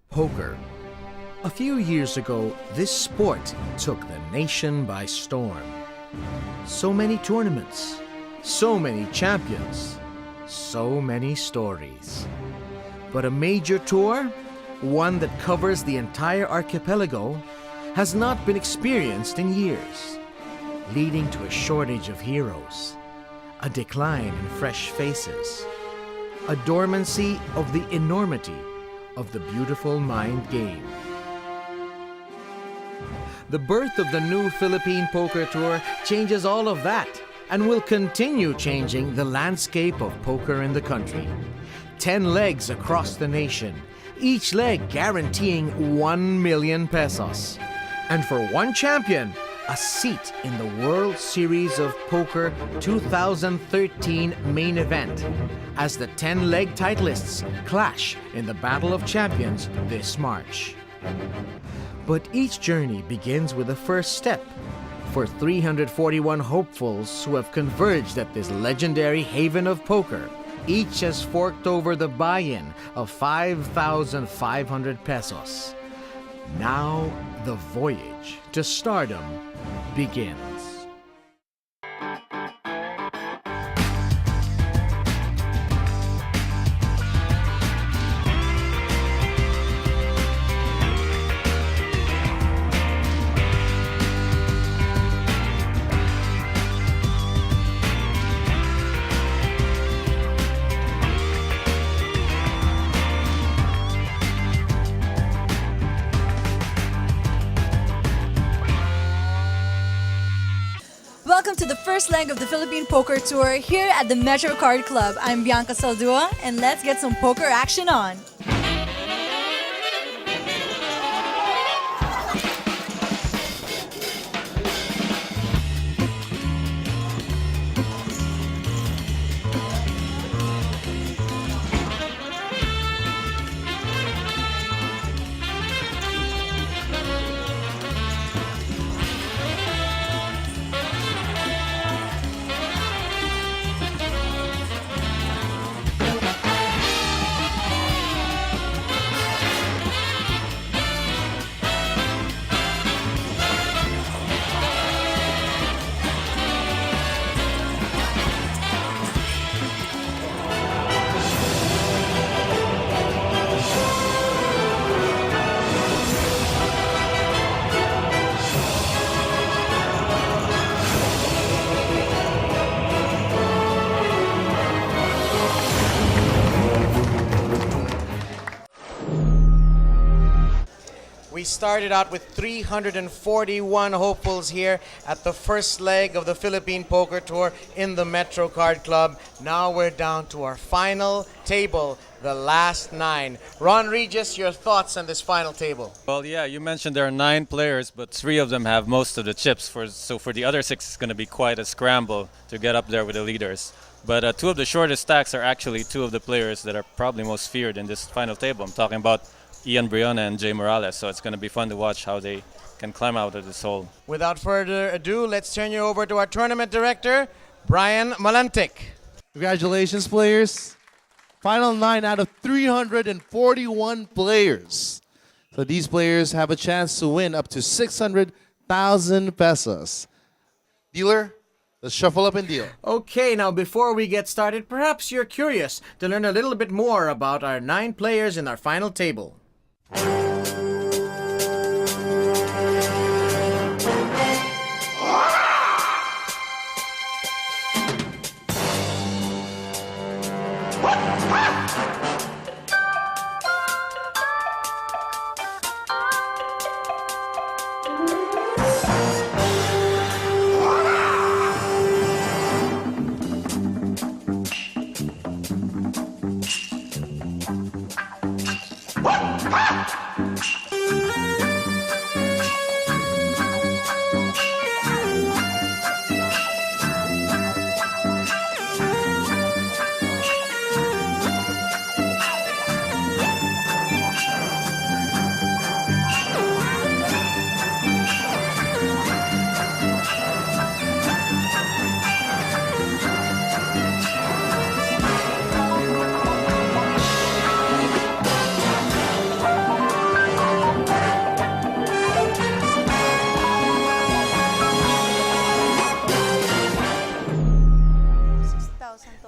Poker. A few years ago, this sport took the nation by storm. So many tournaments, so many champions, so many stories. But a major tour, one that covers the entire archipelago, has not been experienced in years, leading to a shortage of heroes, a decline in fresh faces, a dormancy of the enormity of the beautiful mind game. The birth of the new Philippine Poker Tour changes all of that and will continue changing the landscape of poker in the country. 10 legs across the nation, each leg guaranteeing 1 million pesos. And for one champion, a seat in the World Series of Poker 2013 main event, as the 10-leg titleists clash in the Battle of Champions this March. But each journey begins with a first step for 341 hopefuls who have converged at this legendary haven of poker. Each has forked over the buy-in of 5,500 pesos. Now the voyage to stardom begins. Welcome to the first leg of the Philippine Poker Tour here at the Metro Card Club. I'm Bianca Saldua, and let's get some poker action on. We started out with 341 hopefuls here at the first leg of the Philippine Poker Tour in the Metro Card Club. Now we're down to our final table, the last 9. Ron Regis, your thoughts on this final table? Well, yeah, you mentioned there are 9 players, but 3 of them have most of the chips. So for the other 6, it's going to be quite a scramble to get up there with the leaders. But 2 of the shortest stacks are actually 2 of the players that are probably most feared in this final table. I'm talking about Ian Briona and Jay Morales, so it's going to be fun to watch how they can climb out of this hole. Without further ado, let's turn you over to our tournament director, Brian Malantic. Congratulations, players. Final 9 out of 341 players. So these players have a chance to win up to 600,000 pesos. Dealer, let's shuffle up and deal. Okay, now before we get started, perhaps you're curious to learn a little bit more about our 9 players in our final table.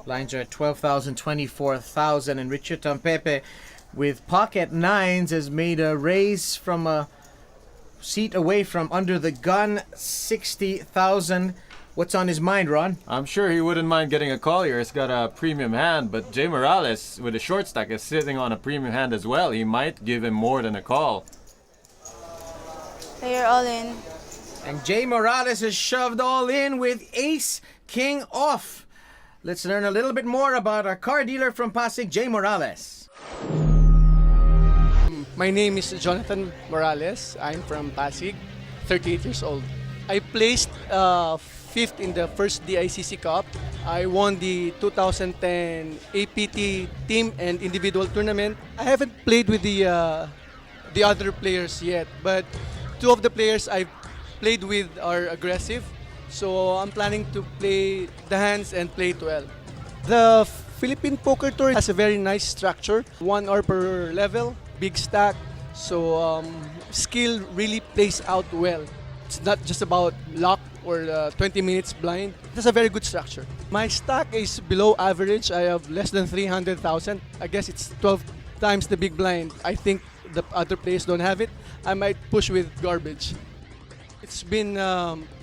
Blinds are at 12,000, 24,000, and Richard Tampepe with pocket nines has made a raise from a seat away from under the gun, 60,000. What's on his mind, Ron? I'm sure he wouldn't mind getting a call here. He's got a premium hand, but Jay Morales with a short stack is sitting on a premium hand as well. He might give him more than a call. They are all in. And Jay Morales has shoved all in with ace king off. Let's learn a little bit more about our car dealer from Pasig, Jay Morales. My name is Jonathan Morales. I'm from Pasig, 38 years old. I placed fifth in the first DICC Cup. I won the 2010 APT team and individual tournament. I haven't played with the other players yet, but two of the players I've played with are aggressive. So I'm planning to play the hands and play it well. The Philippine Poker Tour has a very nice structure. 1 hour per level, big stack. So skill really plays out well. It's not just about luck or 20 minutes blind. It's a very good structure. My stack is below average. I have less than 300,000. I guess it's 12 times the big blind. I think the other players don't have it. I might push with garbage. It's been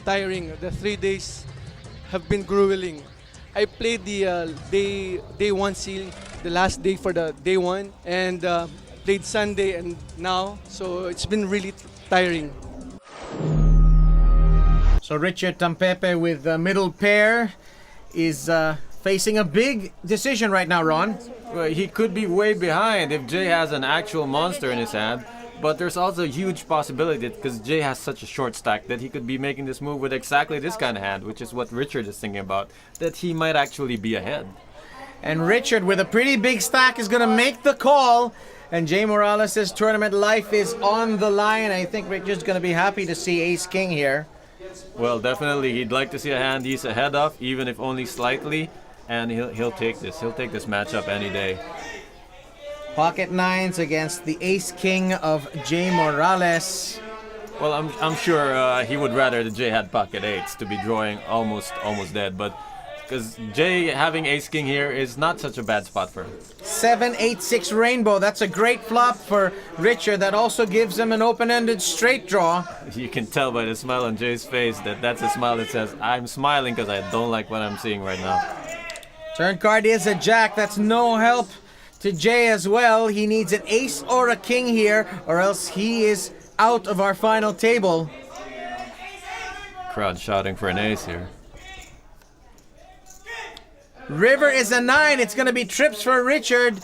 tiring. The 3 days have been grueling. I played the day one seal, the last day for the day one, and played Sunday and now. So it's been really tiring. So Richard Tampepe with the middle pair is facing a big decision right now, Ron. Well, he could be way behind if Jay has an actual monster in his hand. But there's also a huge possibility because Jay has such a short stack that he could be making this move with exactly this kind of hand, which is what Richard is thinking about, that he might actually be ahead. And Richard, with a pretty big stack, is going to make the call. And Jay Morales' tournament life is on the line. I think Richard's going to be happy to see ace-king here. Well, definitely, he'd like to see a hand he's ahead of, even if only slightly, and he'll take this. He'll take this matchup any day. Pocket nines against the ace-king of Jay Morales. Well, I'm sure he would rather that Jay had pocket eights to be drawing almost dead, but because Jay having ace-king here is not such a bad spot for him. 7-8-6 rainbow. That's a great flop for Richard. That also gives him an open-ended straight draw. You can tell by the smile on Jay's face that that's a smile that says, I'm smiling because I don't like what I'm seeing right now. Turn card is a jack. That's no help to Jay as well. He needs an ace or a king here, or else he is out of our final table. Crowd shouting for an ace here. River is a 9. It's going to be trips for Richard.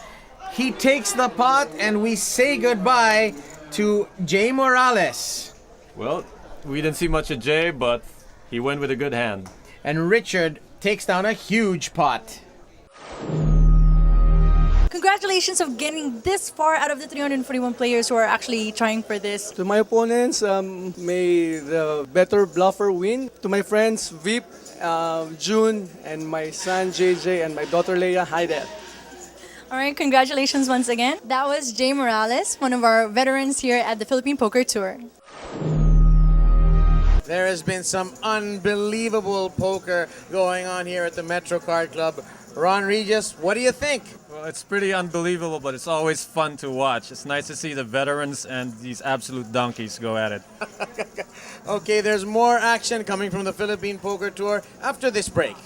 He takes the pot, and we say goodbye to Jay Morales. Well, we didn't see much of Jay, but he went with a good hand. And Richard takes down a huge pot. Congratulations of getting this far out of the 341 players who are actually trying for this. To my opponents, may the better bluffer win. To my friends, Vip, June, and my son JJ, and my daughter Leia, hi there. All right, congratulations once again. That was Jay Morales, one of our veterans here at the Philippine Poker Tour. There has been some unbelievable poker going on here at the Metro Card Club. Ron Regis, what do you think? Well, it's pretty unbelievable, but it's always fun to watch. It's nice to see the veterans and these absolute donkeys go at it. Okay, there's more action coming from the Philippine Poker Tour after this break.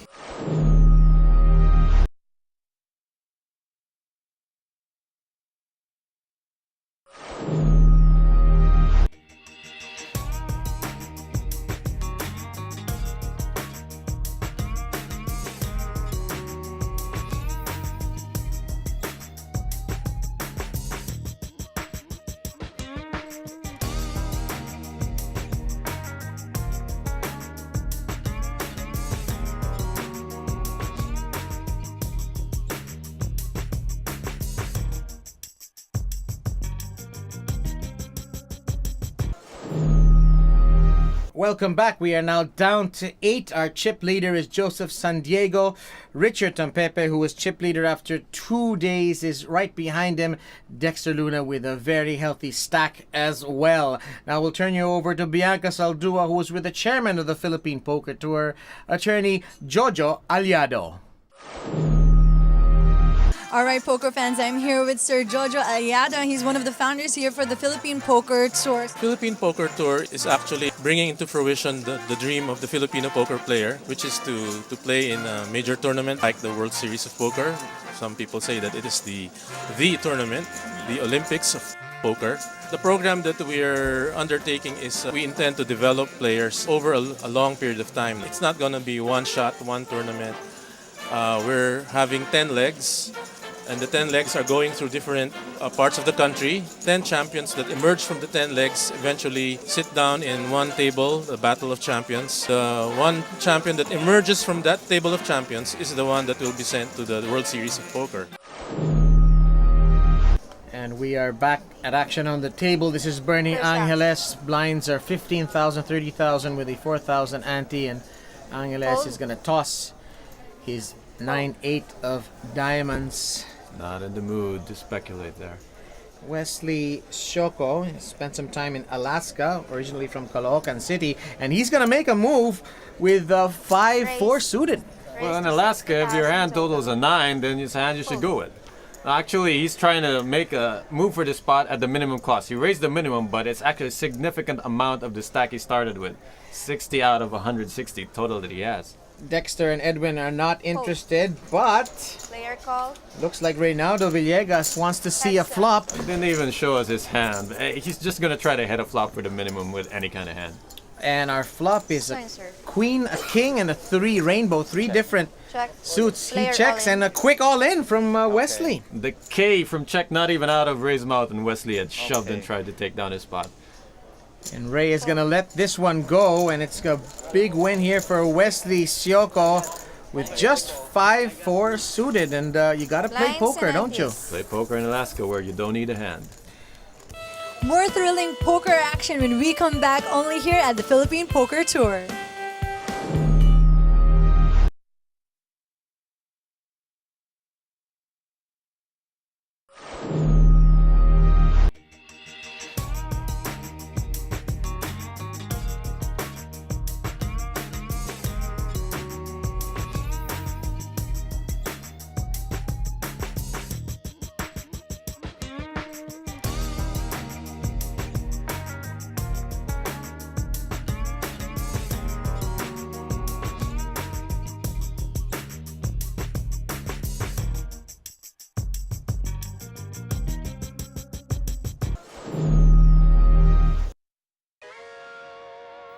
Welcome back. We are now down to 8. Our chip leader is Joseph San Diego. Richard Tampepe, who was chip leader after 2 days, is right behind him. Dexter Luna with a very healthy stack as well. Now we'll turn you over to Bianca Saldua, who was with the chairman of the Philippine Poker Tour, attorney Jojo Aliado. All right, poker fans, I'm here with Sir Jojo Aliado. He's one of the founders here for the Philippine Poker Tour. Philippine Poker Tour is actually bringing into fruition the dream of the Filipino poker player, which is to play in a major tournament like the World Series of Poker. Some people say that it is the tournament, the Olympics of poker. The program that we are undertaking is we intend to develop players over a long period of time. It's not going to be one shot, one tournament. We're having 10 legs, and the 10 legs are going through different parts of the country. 10 champions that emerge from the 10 legs eventually sit down in one table, the Battle of Champions. The one champion that emerges from that table of champions is the one that will be sent to the World Series of Poker. And we are back at action on the table. This is Bernie Angeles. Blinds are 15,000, 30,000 with a 4,000 ante, and Angeles is going to toss his 9-8 of diamonds. Not in the mood to speculate there. Wesley Shoko spent some time in Alaska, originally from Caloocan City, and he's going to make a move with 5-4 suited. Well, in Alaska, if your hand totals a 9, then it's a hand you should go with. Actually, he's trying to make a move for the spot at the minimum cost. He raised the minimum, but it's actually a significant amount of the stack he started with. 60 out of 160 total that he has. Dexter and Edwin are not interested, but Player call. looks like Reynaldo Villegas wants to see a flop. He didn't even show us his hand. He's just going to try to hit a flop for the minimum with any kind of hand. And our flop is a Fine, sir. queen, a king, and a 3 rainbow. 3 different Check. suits. He Player checks, all and in. a quick all-in from Wesley. The K from check not even out of Ray's mouth, and Wesley had shoved and tried to take down his spot. And Ray is going to let this one go, and it's a big win here for Wesley Sioko with just 5-4 suited. And you got to play Blinds poker, and don't you? antes. Play poker in Alaska where you don't need a hand. More thrilling poker action when we come back only here at the Philippine Poker Tour.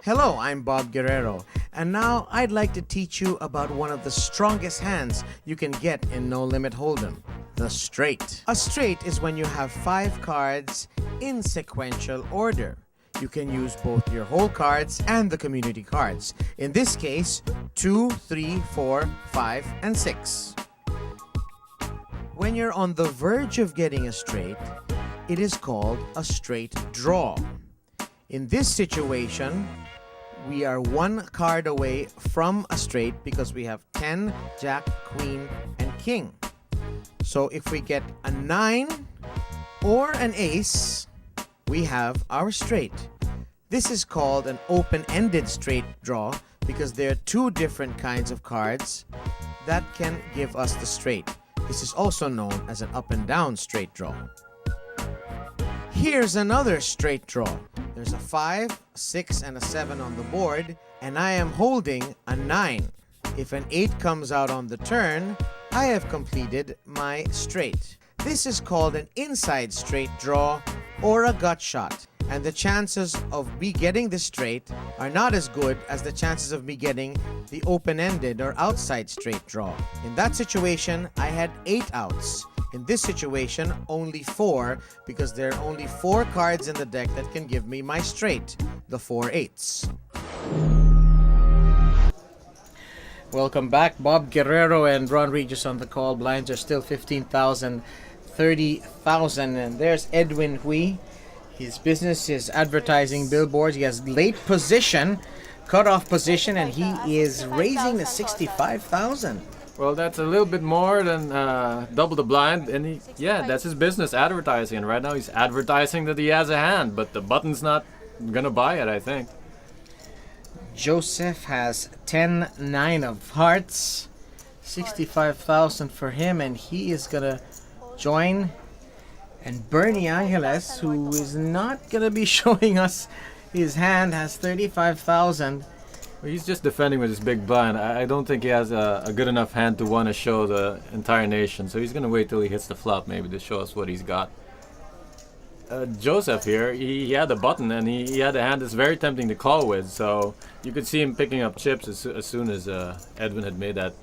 Hello, I'm Bob Guerrero, and now I'd like to teach you about one of the strongest hands you can get in No Limit Hold'em, the straight. A straight is when you have 5 cards in sequential order. You can use both your whole cards and the community cards. In this case, 2, 3, 4, 5, and 6. When you're on the verge of getting a straight, it is called a straight draw. In this situation, we are 1 card away from a straight because we have 10, Jack, Queen, and King. So if we get a 9 or an ace, we have our straight. This is called an open-ended straight draw because there are 2 different kinds of cards that can give us the straight. This is also known as an up and down straight draw. Here's another straight draw. There's a 5, 6, and a 7 on the board, and I am holding a 9. If an 8 comes out on the turn, I have completed my straight. This is called an inside straight draw or a gut shot, and the chances of me getting the straight are not as good as the chances of me getting the open-ended or outside straight draw. In that situation, I had 8 outs. In this situation, only 4, because there are only 4 cards in the deck that can give me my straight, the 4 8s. Welcome back, Bob Guerrero and Ron Regis on the call. Blinds are still 15,000, 30,000, and there's Edwin Hui. His business is advertising billboards. He has late position, cutoff position, and he is raising to 65,000. Well, that's a little bit more than double the blind, and that's his business, advertising. And right now he's advertising that he has a hand, but the button's not gonna buy it, I think. Joseph has 10-9 of hearts, 65,000 for him, and he is gonna join. And Bernie Angeles, who is not gonna be showing us his hand, has 35,000. Well, he's just defending with his big blind. I don't think he has a good enough hand to want to show the entire nation. So he's going to wait till he hits the flop maybe to show us what he's got. Joseph here, he had a button and he had a hand that's very tempting to call with. So you could see him picking up chips as soon as Edwin had made that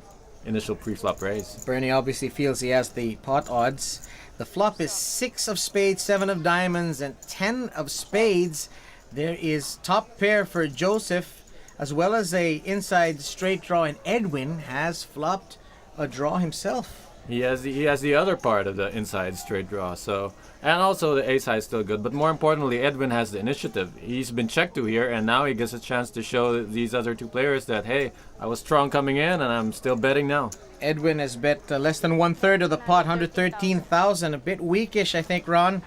initial pre-flop raise. Bernie obviously feels he has the pot odds. The flop is 6 of spades, 7 of diamonds, and 10 of spades. There is top pair for Joseph, as well as a inside straight draw, and Edwin has flopped a draw himself. He has the other part of the inside straight draw, so, and also the ace high is still good, but more importantly, Edwin has the initiative. He's been checked to here, and now he gets a chance to show these other two players that, hey, I was strong coming in, and I'm still betting now. Edwin has bet less than 1/3 of the pot, 113,000. A bit weakish, I think, Ron.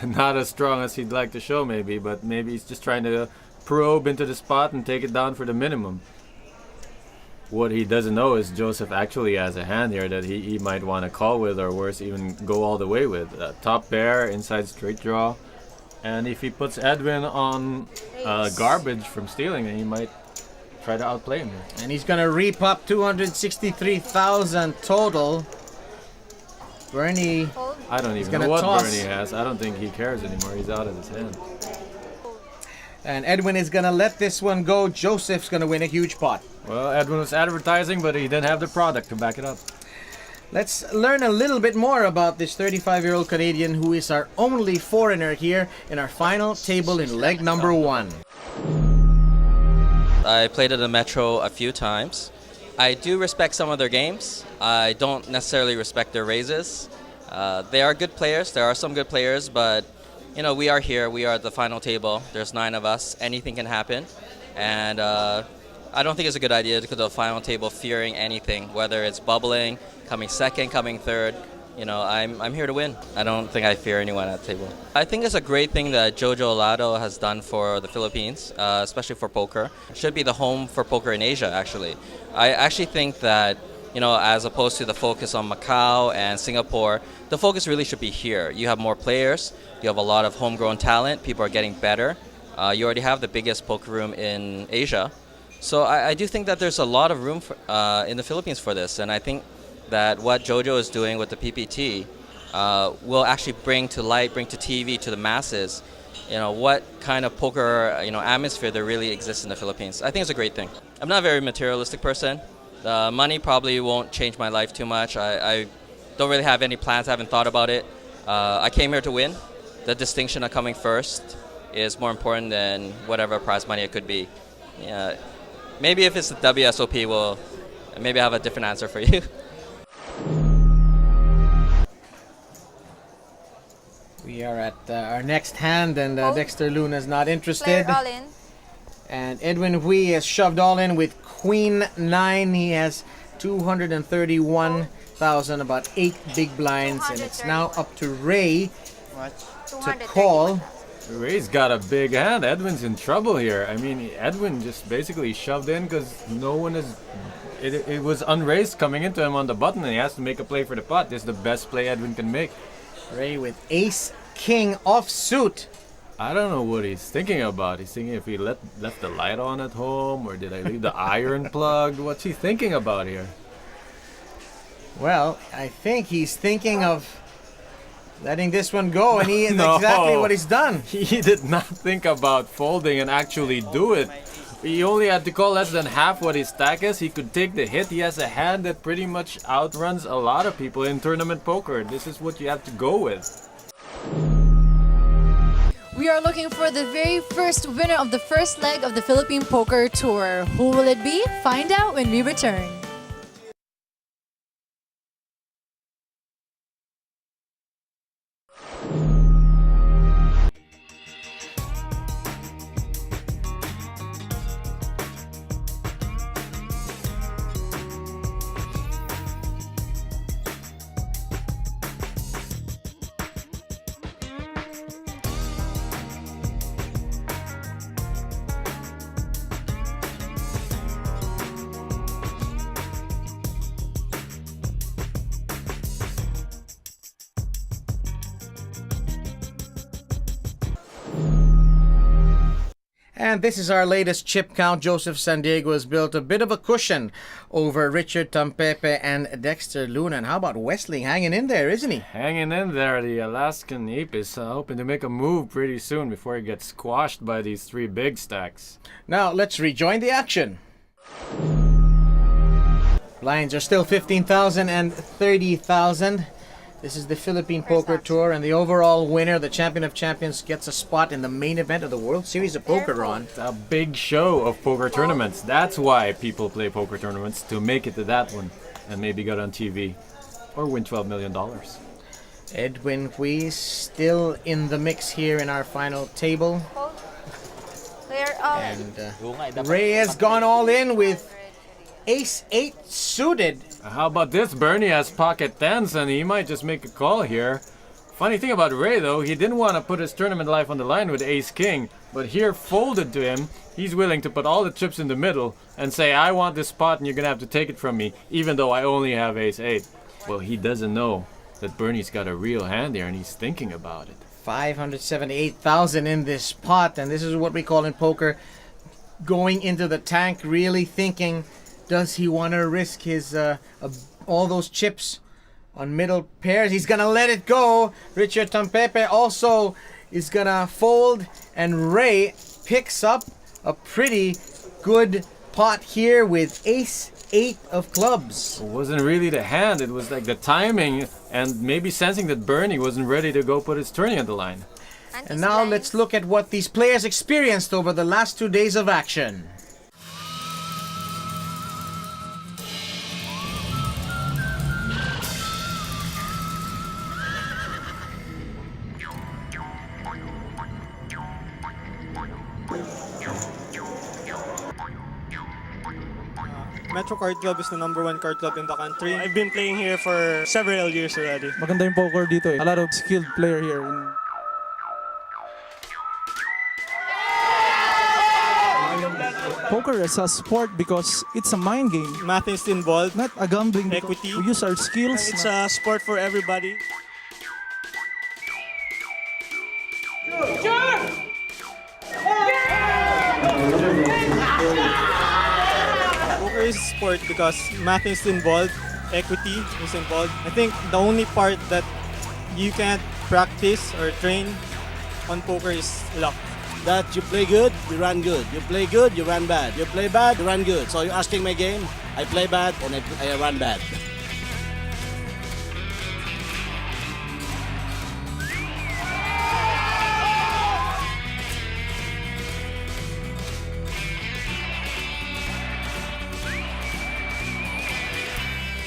Not as strong as he'd like to show, maybe, but maybe he's just trying to probe into the spot and take it down for the minimum. What he doesn't know is Joseph actually has a hand here that he might want to call with, or worse, even go all the way with. Top pair, inside straight draw. And if he puts Edwin on garbage from stealing, then he might try to outplay him here. And he's going to reap up 263,000 total. Bernie, I don't even know what Bernie has. I don't think he cares anymore. He's out of his hand. And Edwin is going to let this one go. Joseph's going to win a huge pot. Well, Edwin was advertising, but he didn't have the product to back it up. Let's learn a little bit more about this 35-year-old Canadian who is our only foreigner here in our final table in leg number 1. I played at the Metro a few times. I do respect some of their games. I don't necessarily respect their raises. They are good players. There are some good players, but you know, we are here. We are at the final table. There's 9 of us. Anything can happen. And I don't think it's a good idea to go to the final table fearing anything, whether it's bubbling, coming second, coming third. You know, I'm here to win. I don't think I fear anyone at the table. I think it's a great thing that Jojo Lado has done for the Philippines, especially for poker. It should be the home for poker in Asia, actually. I actually think that, you know, as opposed to the focus on Macau and Singapore, the focus really should be here. You have more players. You have a lot of homegrown talent. People are getting better. You already have the biggest poker room in Asia. So I do think that there's a lot of room for, in the Philippines for this. And I think that what Jojo is doing with the PPT will actually bring to light, bring to TV, to the masses, you know, what kind of poker, you know, atmosphere there really exists in the Philippines. I think it's a great thing. I'm not a very materialistic person. Money probably won't change my life too much. I don't really have any plans. I haven't thought about it. I came here to win. The distinction of coming first is more important than whatever prize money it could be. Yeah, maybe if it's the WSOP, maybe I have a different answer for you. We are at our next hand, and Dexter Luna's not interested. Player all in. And Edwin Hui has shoved all in with Queen 9. He has 231,000, about 8 big blinds, and it's now up to Ray to call. Ray's got a big hand. Edwin's in trouble here. I mean, Edwin just basically shoved in because no one is... It was unraised coming into him on the button, and he has to make a play for the pot. This is the best play Edwin can make. Ray with Ace King offsuit. I don't know what he's thinking about. He's thinking if he left the light on at home, or did I leave the iron plugged? What's he thinking about here? Well, I think he's thinking of letting this one go, and he is No. exactly what he's done. He did not think about folding and actually do it. He only had to call less than half what his stack is. He could take the hit. He has a hand that pretty much outruns a lot of people in tournament poker. This is what you have to go with. We are looking for the very first winner of the first leg of the Philippine Poker Tour. Who will it be? Find out when we return. And this is our latest chip count. Joseph Sandiego has built a bit of a cushion over Richard Tampepe and Dexter Luna. And how about Wesley hanging in there, isn't he? Hanging in there, the Alaskan ape is hoping to make a move pretty soon before he gets squashed by these three big stacks. Now let's rejoin the action. Lines are still 15,000 and 30,000. This is the Philippine Poker Tour, and the overall winner, the champion of champions, gets a spot in the main event of the World Series of Poker, Ron. It's a big show of poker tournaments. That's why people play poker tournaments, to make it to that one and maybe get on TV or win $12 million. Edwin Hui still in the mix here in our final table. And Ray has gone all in with Ace-8 suited. How about this? Bernie has pocket tens and he might just make a call here. Funny thing about Ray though, he didn't want to put his tournament life on the line with Ace-King, but here folded to him, he's willing to put all the chips in the middle and say, I want this spot and you're gonna have to take it from me, even though I only have Ace-8. Well, he doesn't know that Bernie's got a real hand here and he's thinking about it. 578,000 in this pot, and this is what we call in poker going into the tank, really thinking, does he want to risk his all those chips on middle pairs? He's gonna let it go. Richard Tampepe also is gonna fold, and Ray picks up a pretty good pot here with Ace-8 of clubs. It wasn't really the hand, it was like the timing and maybe sensing that Bernie wasn't ready to go put his tourney on the line. And now let's look at what these players experienced over the last 2 days of action. Metro Card Club is the #1 card club in the country. I've been playing here for several years already. Maganda yung poker dito eh. A lot of skilled player here. Poker is a sport because it's a mind game. Math is involved. Not a gambling. Equity. We use our skills. It's a sport for everybody. Poker is a sport because math is involved, equity is involved. I think the only part that you can't practice or train on poker is luck. That you play good, you run good. You play good, you run bad. You play bad, you run good. So you're asking my game, I play bad and I run bad.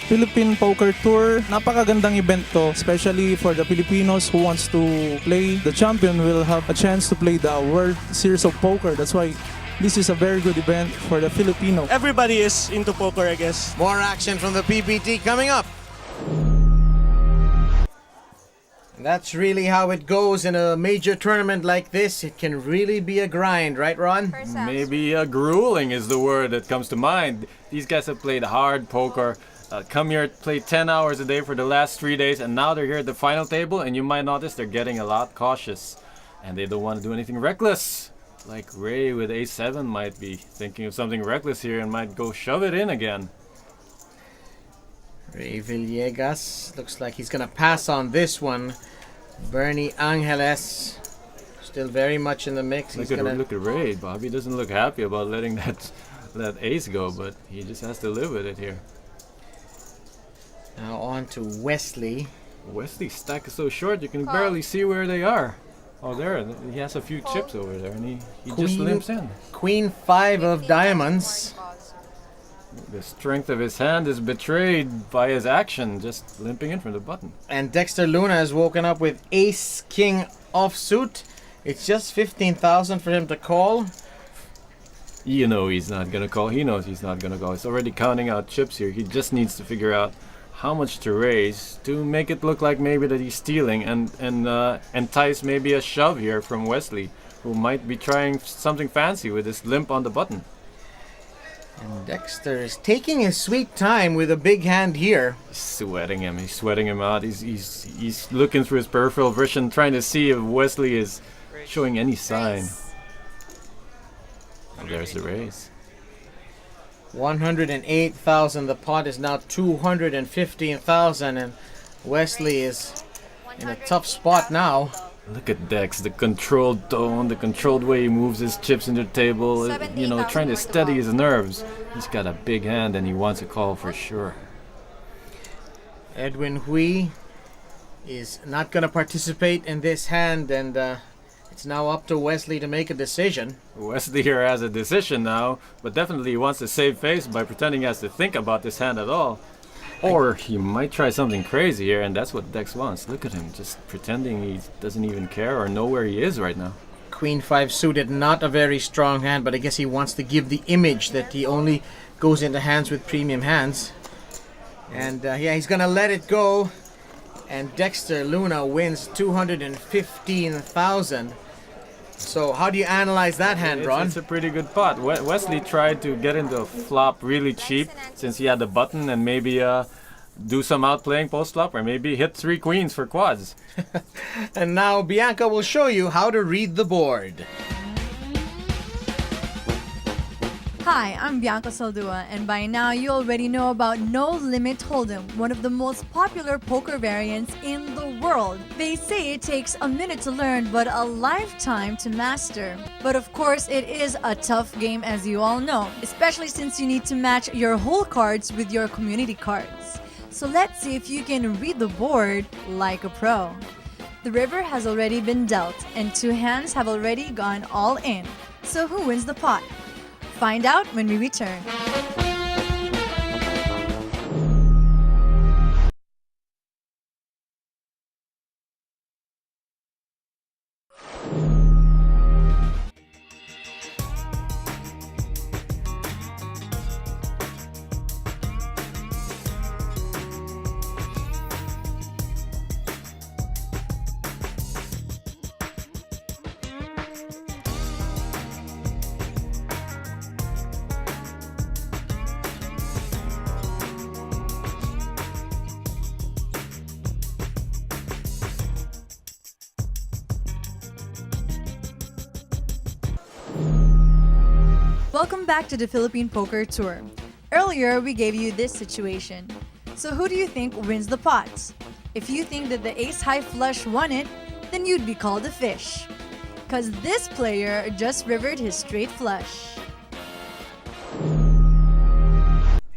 Philippine Poker Tour, napakagandang event to, especially for the Filipinos who wants to play. The champion will have a chance to play the World Series of Poker. That's why this is a very good event for the Filipino. Everybody is into poker, I guess. More action from the PPT coming up. That's really how it goes in a major tournament like this. It can really be a grind, right, Ron? Maybe grueling is the word that comes to mind. These guys have played hard poker. Come here, play 10 hours a day for the last 3 days, and now they're here at the final table, and you might notice they're getting a lot cautious. And they don't want to do anything reckless. Like Ray with A7 might be thinking of something reckless here and might go shove it in again. Ray Villegas looks like he's going to pass on this one. Bernie Angeles still very much in the mix. Look at Ray. Bobby doesn't look happy about letting that ace go, but he just has to live with it here. Now on to Wesley. Wesley's stack is so short you can barely see where they are. Oh, there. He has a few chips over there, and he just limps in. Queen 5 of diamonds. The strength of his hand is betrayed by his action, just limping in from the button. And Dexter Luna has woken up with Ace-King offsuit. It's just 15,000 for him to call. You know he's not going to call. He knows he's not going to call. He's already counting out chips here. He just needs to figure out how much to raise to make it look like maybe that he's stealing and entice maybe a shove here from Wesley, who might be trying something fancy with this limp on the button. And Dexter is taking his sweet time with a big hand here. He's sweating him. He's sweating him out. He's looking through his peripheral vision, trying to see if Wesley is showing any sign. And there's the raise. 108,000. The pot is now 215,000, and Wesley is in a tough spot now. Look at Dex, the controlled tone, the controlled way he moves his chips into the table, trying to steady his nerves. He's got a big hand and he wants a call for sure. Edwin Hui is not going to participate in this hand, and it's now up to Wesley to make a decision. Wesley here has a decision now, but definitely he wants to save face by pretending he has to think about this hand at all. Or he might try something crazy here, and that's what Dex wants. Look at him, just pretending he doesn't even care or know where he is right now. Queen 5 suited, not a very strong hand, but I guess he wants to give the image that he only goes into hands with premium hands. And he's going to let it go. And Dexter Luna wins 215,000. So how do you analyze that hand, Ron? It's a pretty good pot. Wesley tried to get into a flop really cheap since he had the button and maybe do some outplaying post flop or maybe hit 3 queens for quads. And now Bianca will show you how to read the board. Hi, I'm Bianca Saldua, and by now you already know about No Limit Hold'em, one of the most popular poker variants in the world. They say it takes a minute to learn, but a lifetime to master. But of course, it is a tough game, as you all know, especially since you need to match your whole cards with your community cards. So let's see if you can read the board like a pro. The river has already been dealt, and 2 hands have already gone all in. So who wins the pot? Find out when we return. Welcome back to the Philippine Poker Tour. Earlier, we gave you this situation. So who do you think wins the pot? If you think that the ace-high flush won it, then you'd be called a fish. Cause this player just rivered his straight flush.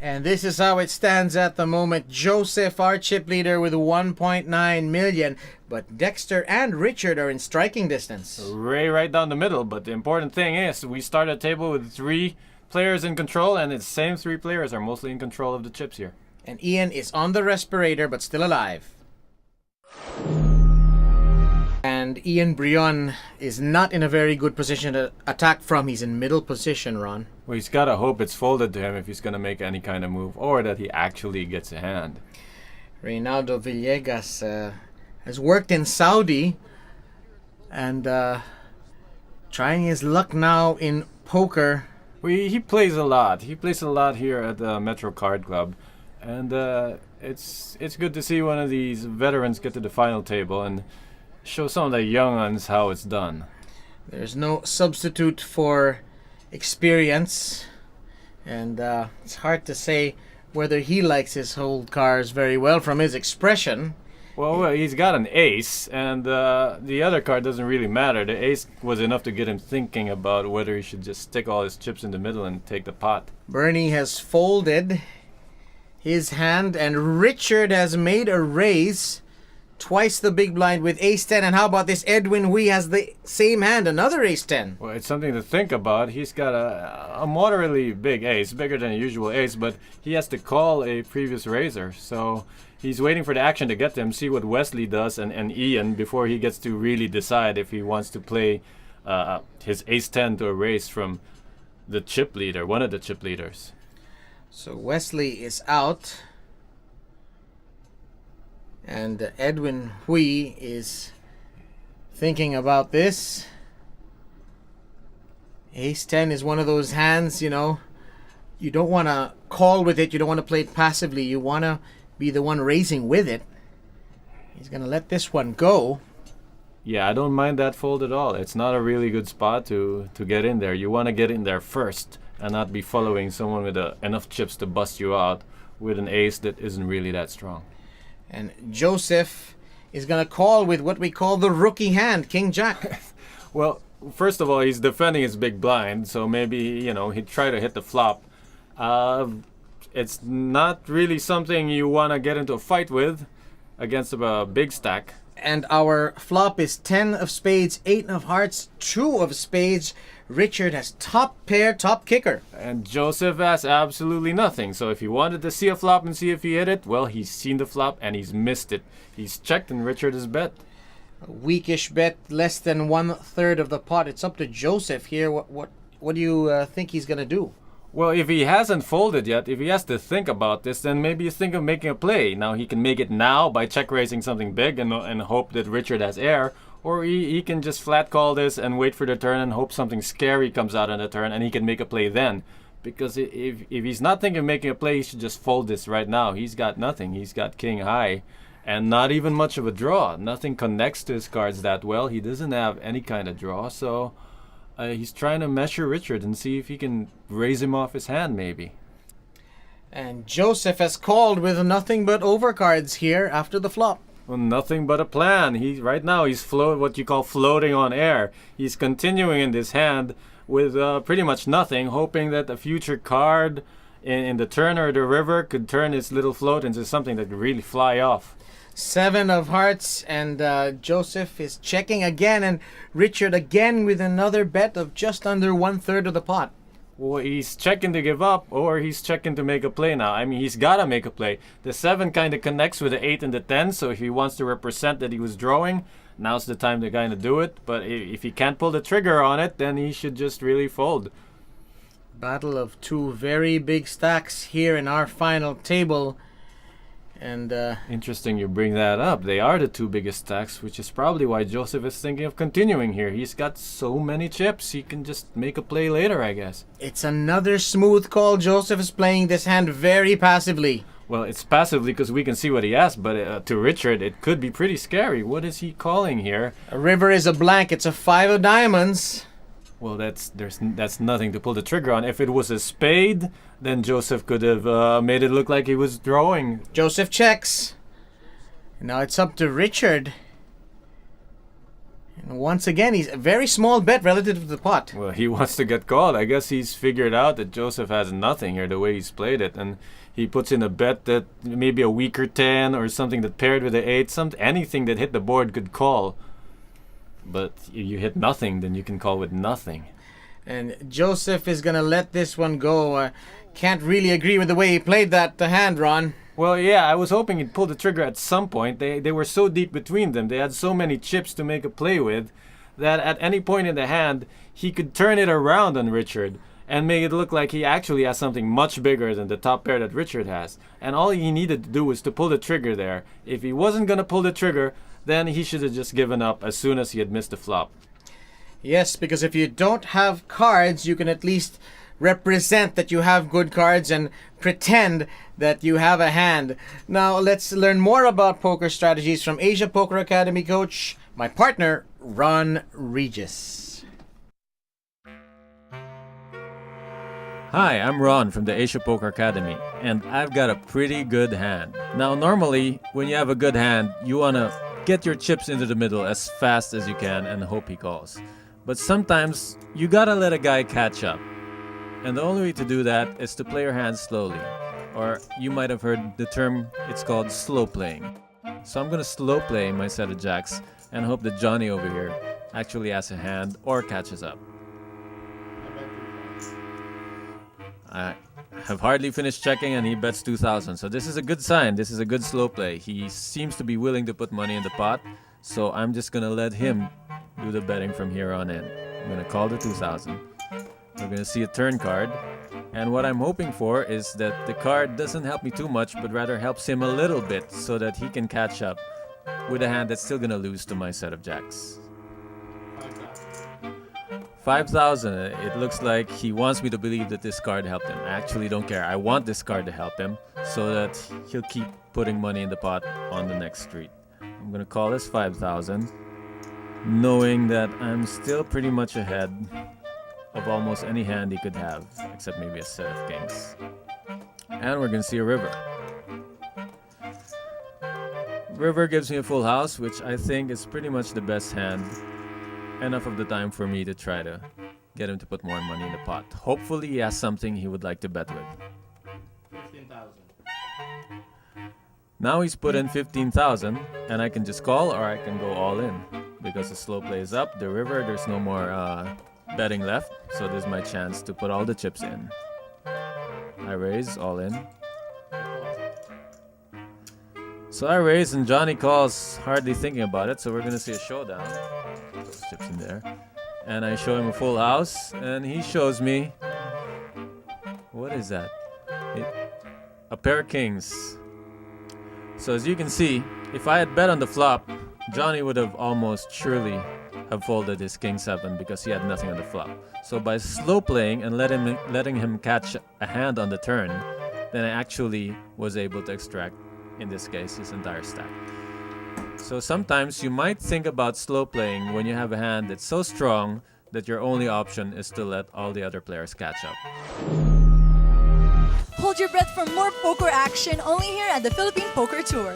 And this is how it stands at the moment. Joseph, our chip leader, with 1.9 million. But Dexter and Richard are in striking distance. Ray right down the middle, but the important thing is we start a table with 3 players in control, and the same 3 players are mostly in control of the chips here. And Ian is on the respirator, but still alive. And Ian Brion is not in a very good position to attack from. He's in middle position, Ron. Well, he's got to hope it's folded to him if he's going to make any kind of move, or that he actually gets a hand. Reynaldo Villegas has worked in Saudi and trying his luck now in poker. Well, he plays a lot. He plays a lot here at the Metro Card Club. And it's good to see one of these veterans get to the final table and show some of the young ones how it's done. There's no substitute for experience, and it's hard to say whether he likes his hold cards very well from his expression. Well, he's got an ace, and the other card doesn't really matter. The ace was enough to get him thinking about whether he should just stick all his chips in the middle and take the pot. Bernie has folded his hand, and Richard has made a raise. Twice the big blind with ace-10. And how about this? Edwin Hui has the same hand, another ace-10. Well, it's something to think about. He's got a moderately big ace, bigger than a usual ace, but he has to call a previous raiser. So he's waiting for the action to get to him, see what Wesley does and Ian before he gets to really decide if he wants to play his ace-10 to a raise from the chip leader, one of the chip leaders. So Wesley is out. And Edwin Hui is thinking about this. Ace-10 is one of those hands, you know, you don't want to call with it. You don't want to play it passively. You want to be the one raising with it. He's going to let this one go. Yeah, I don't mind that fold at all. It's not a really good spot to get in there. You want to get in there first and not be following someone with enough chips to bust you out with an ace that isn't really that strong. And Joseph is going to call with what we call the rookie hand, King Jack. Well, first of all, he's defending his big blind, so maybe, he'd try to hit the flop. It's not really something you want to get into a fight with against a big stack. And our flop is 10 of spades, 8 of hearts, 2 of spades. Richard has top pair, top kicker. And Joseph has absolutely nothing. So if he wanted to see a flop and see if he hit it, well, he's seen the flop and he's missed it. He's checked and Richard has bet. A weakish bet, less than 1/3 of the pot. It's up to Joseph here. What do you think he's going to do? Well, if he hasn't folded yet, if he has to think about this, then maybe he's thinking of making a play. Now, he can make it now by check-raising something big and hope that Richard has air. Or he can just flat call this and wait for the turn and hope something scary comes out on the turn and he can make a play then. Because if he's not thinking of making a play, he should just fold this right now. He's got nothing. He's got king high and not even much of a draw. Nothing connects to his cards that well. He doesn't have any kind of draw, so... he's trying to measure Richard and see if he can raise him off his hand, maybe. And Joseph has called with nothing but overcards here after the flop. Well, nothing but a plan. Right now he's what you call floating on air. He's continuing in this hand with pretty much nothing, hoping that a future card in the turn or the river could turn his little float into something that could really fly off. 7 of hearts, and Joseph is checking again, and Richard again with another bet of just under 1/3 of the pot. Well, he's checking to give up, or he's checking to make a play now. I mean, he's got to make a play. The 7 kind of connects with the 8 and the 10, so if he wants to represent that he was drawing, now's the time to kind of do it. But if he can't pull the trigger on it, then he should just really fold. Battle of 2 very big stacks here in our final table. And interesting you bring that up. They are the 2 biggest stacks, which is probably why Joseph is thinking of continuing here. He's got so many chips, he can just make a play later, I guess. It's another smooth call. Joseph is playing this hand very passively. Well, it's passively because we can see what he has, but to Richard, it could be pretty scary. What is he calling here? A river is a blank. It's a 5 of diamonds. Well, that's nothing to pull the trigger on. If it was a spade, then Joseph could have made it look like he was drawing. Joseph checks. Now it's up to Richard. And once again, he's a very small bet relative to the pot. Well, he wants to get called. I guess he's figured out that Joseph has nothing here, the way he's played it. And he puts in a bet that maybe a weaker 10 or something that paired with the 8, anything that hit the board could call. But if you hit nothing, then you can call with nothing. And Joseph is going to let this one go. Can't really agree with the way he played that hand, Ron. Well, yeah, I was hoping he'd pull the trigger at some point. They were so deep between them. They had so many chips to make a play with that at any point in the hand, he could turn it around on Richard and make it look like he actually has something much bigger than the top pair that Richard has. And all he needed to do was to pull the trigger there. If he wasn't going to pull the trigger, then he should have just given up as soon as he had missed the flop. Yes, because if you don't have cards, you can at least represent that you have good cards and pretend that you have a hand. Now, let's learn more about poker strategies from Asia Poker Academy coach, my partner, Ron Regis. Hi, I'm Ron from the Asia Poker Academy, and I've got a pretty good hand. Now, normally, when you have a good hand, you want to get your chips into the middle as fast as you can and hope he calls. But sometimes, you gotta let a guy catch up. And the only way to do that is to play your hand slowly. Or you might have heard the term, it's called slow playing. So I'm gonna slow play my set of jacks and hope that Johnny over here actually has a hand or catches up. I have hardly finished checking and he bets 2,000. So this is a good sign. This is a good slow play. He seems to be willing to put money in the pot. So I'm just going to let him do the betting from here on in. I'm going to call the 2,000. We're going to see a turn card. And what I'm hoping for is that the card doesn't help me too much, but rather helps him a little bit so that he can catch up with a hand that's still going to lose to my set of jacks. 5,000. It looks like he wants me to believe that this card helped him. I actually don't care. I want this card to help him so that he'll keep putting money in the pot on the next street. I'm going to call this 5,000. knowing that I'm still pretty much ahead of almost any hand he could have, except maybe a set of kings. And we're gonna see a river. River gives me a full house, which I think is pretty much the best hand. Enough of the time for me to try to get him to put more money in the pot. Hopefully he has something he would like to bet with. 15,000. Now he's put in 15,000, and I can just call or I can go all in. Because the slow play is up, the river, there's no more betting left, so this is my chance to put all the chips in. I raise, all in. So I raise and Johnny calls, hardly thinking about it, so we're gonna see a showdown. Those chips in there. And I show him a full house, and he shows me... What is that? A pair of kings. So as you can see, if I had bet on the flop, Johnny would have almost surely have folded his king 7 because he had nothing on the flop. So by slow playing and letting him catch a hand on the turn, then I actually was able to extract, in this case, his entire stack. So sometimes you might think about slow playing when you have a hand that's so strong that your only option is to let all the other players catch up. Hold your breath for more poker action only here at the Philippine Poker Tour.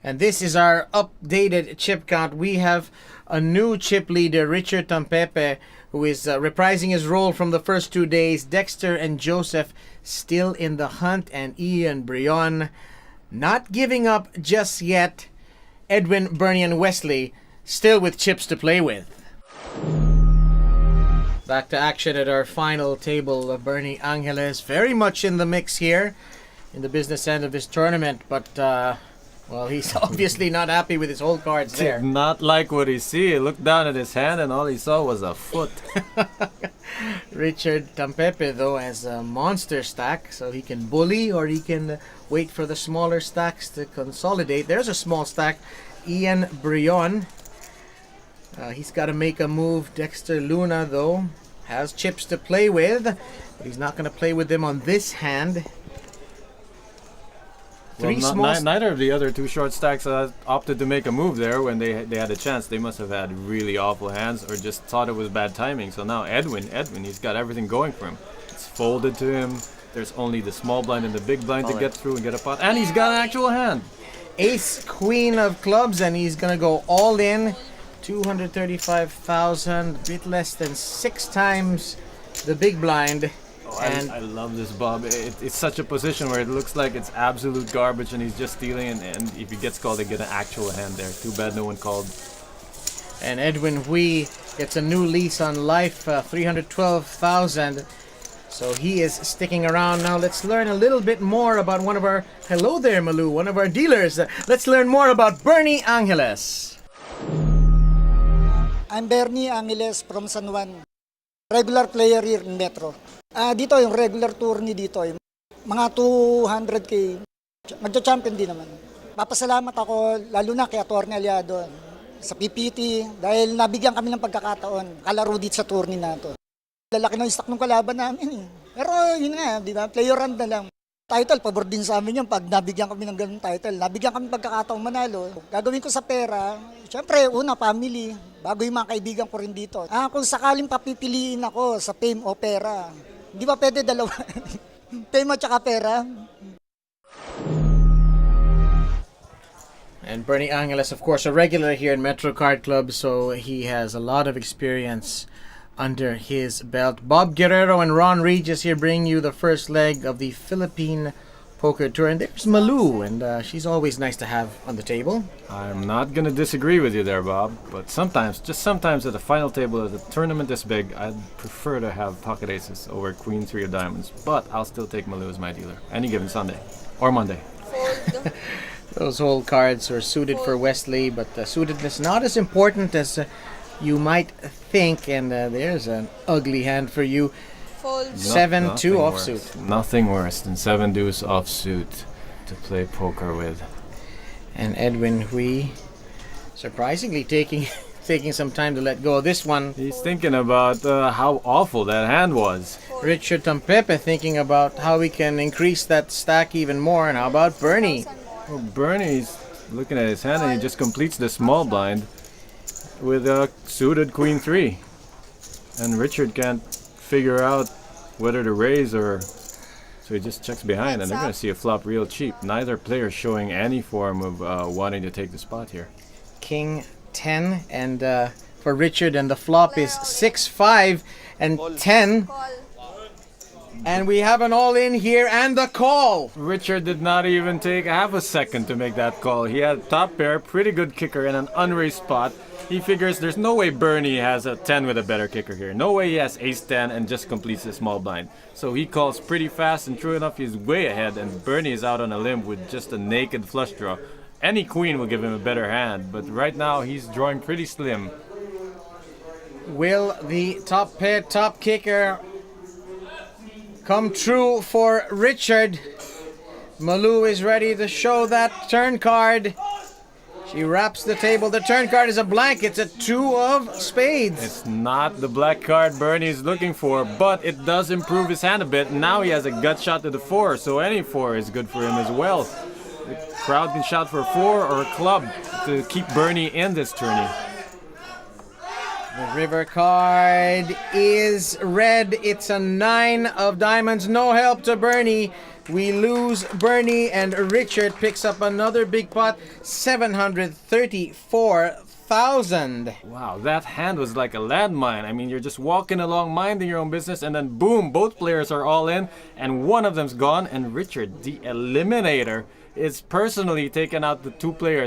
And this is our updated chip count. We have a new chip leader, Richard Tampepe, who is reprising his role from the first 2 days. Dexter and Joseph still in the hunt, and Ian Brion not giving up just yet. Edwin, Bernie, and Wesley still with chips to play with. Back to action at our final table. Bernie Angeles very much in the mix here in the business end of this tournament, but well, he's obviously not happy with his whole cards there. Did not like what he see. He looked down at his hand and all he saw was a foot. Richard Tampepe, though, has a monster stack, so he can bully or he can wait for the smaller stacks to consolidate. There's a small stack. Ian Brion. He's got to make a move. Dexter Luna, though, has chips to play with, but he's not going to play with them on this hand. Well, neither of the other two short stacks opted to make a move there when they had a chance. They must have had really awful hands or just thought it was bad timing. So now Edwin, he's got everything going for him. It's folded to him. There's only the small blind and the big blind to get through and get a pot. And he's got an actual hand. Ace, queen of clubs, and he's going to go all in. 235,000, a bit less than 6 times the big blind. I love this, Bob. It's such a position where it looks like it's absolute garbage and he's just stealing, and if he gets called, they get an actual hand there. Too bad no one called. And Edwin Hui gets a new lease on life, 312,000. So he is sticking around. Now let's learn a little bit more about one of our, hello there Malu, one of our dealers. Let's learn more about Bernie Angeles. I'm Bernie Angeles from San Juan. Regular player here in Metro. Dito yung regular tourney dito, yung mga 200k. Magcha-champion din naman. Papasalamat ako lalo na kay Atty. Aliado sa PPT dahil nabigyan kami ng pagkakataon kalaro dito sa tourney na to. Lalaki na yung stock ng kalaban namin. Pero yun nga, di ba? Player round na lang. Title, pabor din sa amin yung pag nabigyan kami ng ganung title. Nabigyan kami pagkakataong manalo. Gagawin ko sa pera, syempre, una, family. Bago yung mga kaibigan ko rin dito. Kung sakaling papipiliin ako sa fame o pera, di ba pwede dalawa? Fame at saka pera. And Bernie Angeles, of course, a regular here in Metro Card Club, so he has a lot of experience under his belt. Bob Guerrero and Ron Regis here bring you the first leg of the Philippine Poker Tour. And there's Malou, and she's always nice to have on the table. I'm not gonna disagree with you there, Bob, but sometimes, just sometimes at the final table of a tournament this big, I'd prefer to have pocket aces over Queen 3 of diamonds, but I'll still take Malou as my dealer, any given Sunday, or Monday. Those whole cards are suited for Wesley, but suitedness not as important as you might think, and there's an ugly hand for you. 7-2 offsuit. Nothing worse than 7 deuce offsuit to play poker with. And Edwin Hui, surprisingly taking some time to let go of this one. He's thinking about how awful that hand was. Richard Tampepe thinking about how we can increase that stack even more. And how about Bernie? Well, Bernie's looking at his hand and he just completes the small blind with a suited Queen 3. And Richard can't figure out whether to raise or... So he just checks behind, and they're going to see a flop real cheap. Neither player showing any form of wanting to take the spot here. King 10, and for Richard, and the flop is 6-5 and 10. And we have an all-in here, and the call! Richard did not even take half a second to make that call. He had top pair, pretty good kicker, and an unraised spot. He figures there's no way Bernie has a 10 with a better kicker here. No way he has ace-10 and just completes the small blind. So he calls pretty fast, and true enough, he's way ahead, and Bernie is out on a limb with just a naked flush draw. Any queen will give him a better hand, but right now he's drawing pretty slim. Will the top pair, top kicker come true for Richard? Malou is ready to show that turn card. She wraps the table. The turn card is a blank. It's a 2 of spades. It's not the black card Bernie's looking for, but it does improve his hand a bit. Now he has a gut shot to the 4, so any 4 is good for him as well. The crowd can shout for a 4 or a club to keep Bernie in this tourney. The river card is red. It's a 9 of diamonds. No help to Bernie. We lose Bernie, and Richard picks up another big pot, 734,000. Wow, that hand was like a landmine. I mean, you're just walking along, minding your own business, and then boom, both players are all in, and one of them's gone, and Richard, the eliminator, is personally taking out the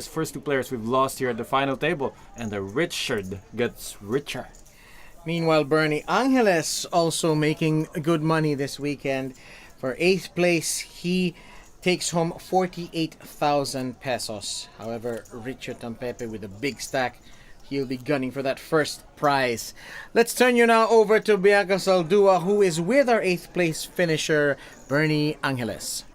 first two players we've lost here at the final table, and the Richard gets richer. Meanwhile, Bernie Angeles also making good money this weekend. For 8th place, he takes home 48,000 pesos. However, Richard Tampepe with a big stack, he'll be gunning for that first prize. Let's turn you now over to Bianca Saldua, who is with our 8th place finisher, Bernie Angeles.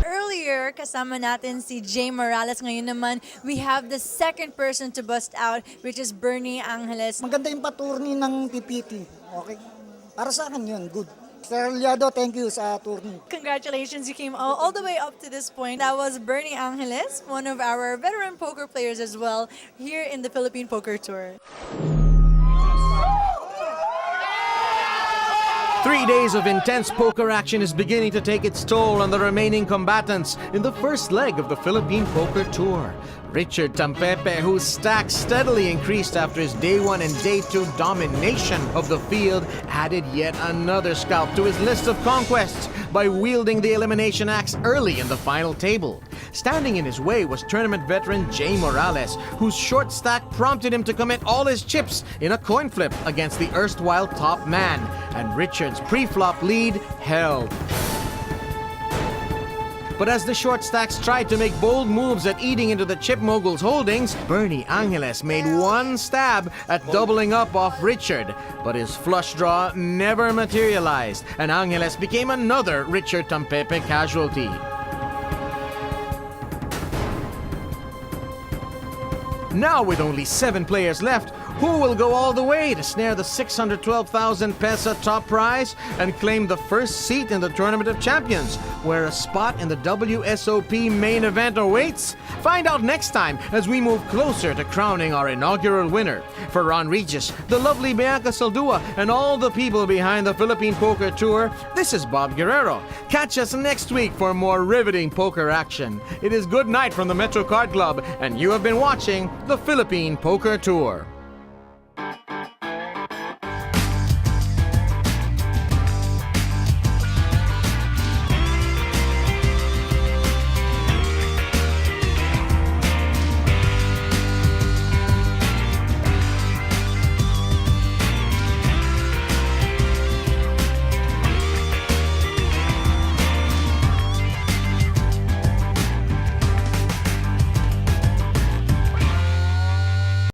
Earlier, kasama natin si Jay Morales. Ngayon naman, we have the second person to bust out, which is Bernie Angeles. Maganda yung paturni ng PPT. Okay? Para sa akin yun, good. Sir Liado, thank you sa tourney. Congratulations, you came all the way up to this point. That was Bernie Angeles, one of our veteran poker players as well, here in the Philippine Poker Tour. 3 days of intense poker action is beginning to take its toll on the remaining combatants in the first leg of the Philippine Poker Tour. Richard Tampepe, whose stack steadily increased after his day 1 and day 2 domination of the field, added yet another scalp to his list of conquests by wielding the elimination axe early in the final table. Standing in his way was tournament veteran Jay Morales, whose short stack prompted him to commit all his chips in a coin flip against the erstwhile top man, and Richard's pre-flop lead held. But as the short stacks tried to make bold moves at eating into the chip mogul's holdings, Bernie Angeles made one stab at doubling up off Richard. But his flush draw never materialized, and Angeles became another Richard Tampepe casualty. Now with only 7 players left, who will go all the way to snare the 612,000 peso top prize and claim the first seat in the Tournament of Champions, where a spot in the WSOP main event awaits? Find out next time as we move closer to crowning our inaugural winner. For Ron Regis, the lovely Bianca Saldua, and all the people behind the Philippine Poker Tour, this is Bob Guerrero. Catch us next week for more riveting poker action. It is good night from the Metro Card Club, and you have been watching the Philippine Poker Tour.